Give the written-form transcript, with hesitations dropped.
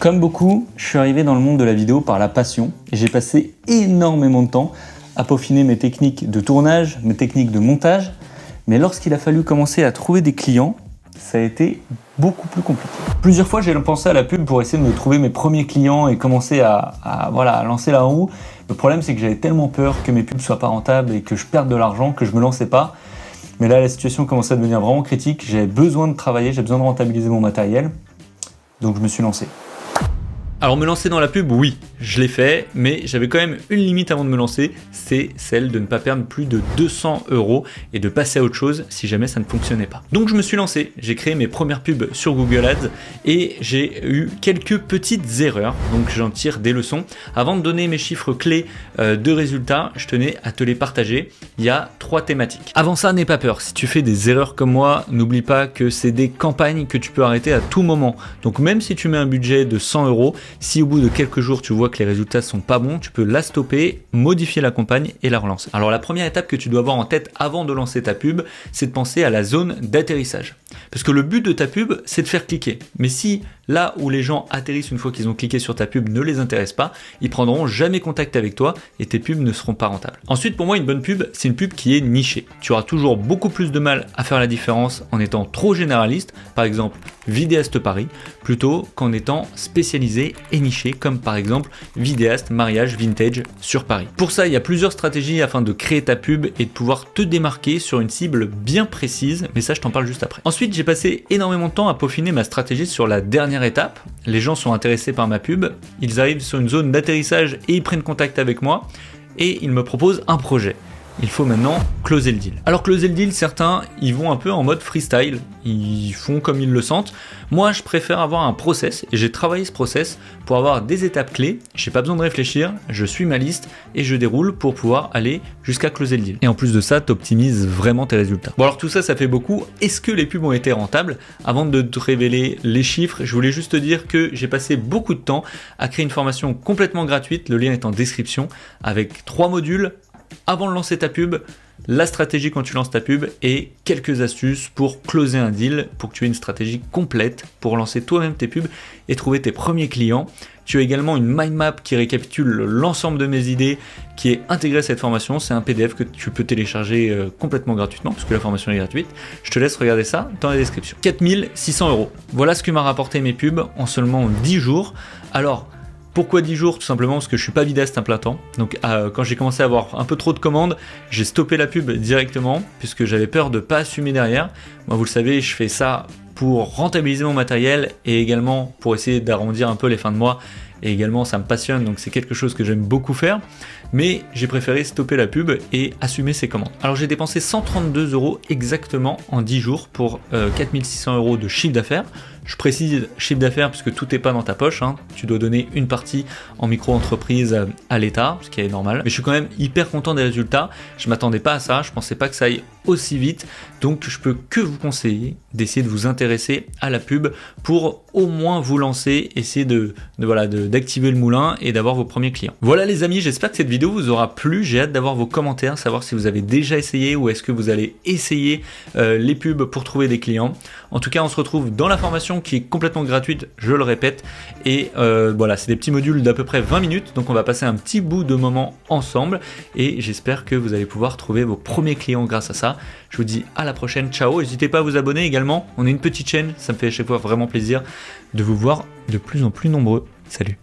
Comme beaucoup, je suis arrivé dans le monde de la vidéo par la passion et j'ai passé énormément de temps à peaufiner mes techniques de tournage, mes techniques de montage, mais lorsqu'il a fallu commencer à trouver des clients, ça a été beaucoup plus compliqué. Plusieurs fois, j'ai pensé à la pub pour essayer de me trouver mes premiers clients et commencer à lancer la roue. Le problème, c'est que j'avais tellement peur que mes pubs soient pas rentables et que je perde de l'argent que je me lançais pas. Mais là, la situation commençait à devenir vraiment critique. J'avais besoin de travailler, j'avais besoin de rentabiliser mon matériel. Donc, je me suis lancé. Alors me lancer dans la pub, oui, je l'ai fait, mais j'avais quand même une limite avant de me lancer, c'est celle de ne pas perdre plus de 200 € et de passer à autre chose si jamais ça ne fonctionnait pas. Donc je me suis lancé, j'ai créé mes premières pubs sur Google Ads et j'ai eu quelques petites erreurs, donc j'en tire des leçons. Avant de donner mes chiffres clés de résultats, je tenais à te les partager. Il y a 3 thématiques. Avant ça, n'aie pas peur, si tu fais des erreurs comme moi, n'oublie pas que c'est des campagnes que tu peux arrêter à tout moment. Donc même si tu mets un budget de 100 €, si au bout de quelques jours tu vois que les résultats sont pas bons, tu peux la stopper, modifier la campagne et la relancer. Alors la première étape que tu dois avoir en tête avant de lancer ta pub, c'est de penser à la zone d'atterrissage. Parce que le but de ta pub, c'est de faire cliquer. Mais si là où les gens atterrissent une fois qu'ils ont cliqué sur ta pub ne les intéresse pas, ils prendront jamais contact avec toi et tes pubs ne seront pas rentables. Ensuite, pour moi, une bonne pub, c'est une pub qui est nichée. Tu auras toujours beaucoup plus de mal à faire la différence en étant trop généraliste, par exemple vidéaste Paris, plutôt qu'en étant spécialisé et niché, comme par exemple vidéaste mariage vintage sur Paris. Pour ça, il y a plusieurs stratégies afin de créer ta pub et de pouvoir te démarquer sur une cible bien précise, mais ça je t'en parle juste après. Ensuite, j'ai passé énormément de temps à peaufiner ma stratégie sur la dernière étape. Les gens sont intéressés par ma pub, ils arrivent sur une zone d'atterrissage et ils prennent contact avec moi et ils me proposent un projet. Il faut maintenant closer le deal. Alors closer le deal, certains, ils vont un peu en mode freestyle, ils font comme ils le sentent. Moi, je préfère avoir un process et j'ai travaillé ce process pour avoir des étapes clés. J'ai pas besoin de réfléchir, je suis ma liste et je déroule pour pouvoir aller jusqu'à closer le deal. Et en plus de ça, t'optimises vraiment tes résultats. Bon alors tout ça, ça fait beaucoup. Est-ce que les pubs ont été rentables? Avant de te révéler les chiffres, je voulais juste te dire que j'ai passé beaucoup de temps à créer une formation complètement gratuite. Le lien est en description avec 3 modules. Avant de lancer ta pub, la stratégie quand tu lances ta pub et quelques astuces pour closer un deal, pour que tu aies une stratégie complète pour lancer toi-même tes pubs et trouver tes premiers clients. Tu as également une mind map qui récapitule l'ensemble de mes idées qui est intégrée à cette formation. C'est un PDF que tu peux télécharger complètement gratuitement puisque la formation est gratuite. Je te laisse regarder ça dans la description. 4 600 €. Voilà ce que m'a rapporté mes pubs en seulement 10 jours. Alors, pourquoi 10 jours? Tout simplement parce que je suis pas vidéaste à plein temps. Donc quand j'ai commencé à avoir un peu trop de commandes, j'ai stoppé la pub directement puisque j'avais peur de pas assumer derrière. Moi vous le savez, je fais ça pour rentabiliser mon matériel et également pour essayer d'arrondir un peu les fins de mois. Et également ça me passionne, donc c'est quelque chose que j'aime beaucoup faire. Mais j'ai préféré stopper la pub et assumer ses commandes. Alors j'ai dépensé 132 € exactement en 10 jours pour 4 600 € de chiffre d'affaires. Je précise chiffre d'affaires parce que tout n'est pas dans ta poche, hein. Tu dois donner une partie en micro-entreprise à l'État, ce qui est normal. Mais je suis quand même hyper content des résultats. Je m'attendais pas à ça, je pensais pas que ça aille aussi vite. Donc je peux que vous conseiller d'essayer de vous intéresser à la pub pour au moins vous lancer, essayer d'activer le moulin et d'avoir vos premiers clients. Voilà les amis, j'espère que cette vidéo vous aura plu. J'ai hâte d'avoir vos commentaires, savoir si vous avez déjà essayé ou est-ce que vous allez essayer les pubs pour trouver des clients. En tout cas, on se retrouve dans la formation qui est complètement gratuite, je le répète. Et voilà, c'est des petits modules d'à peu près 20 minutes. Donc on va passer un petit bout de moment ensemble et j'espère que vous allez pouvoir trouver vos premiers clients grâce à ça. Je vous dis à la prochaine, ciao. N'hésitez pas à vous abonner également. On est une petite chaîne, ça me fait à chaque fois vraiment plaisir de vous voir de plus en plus nombreux. Salut.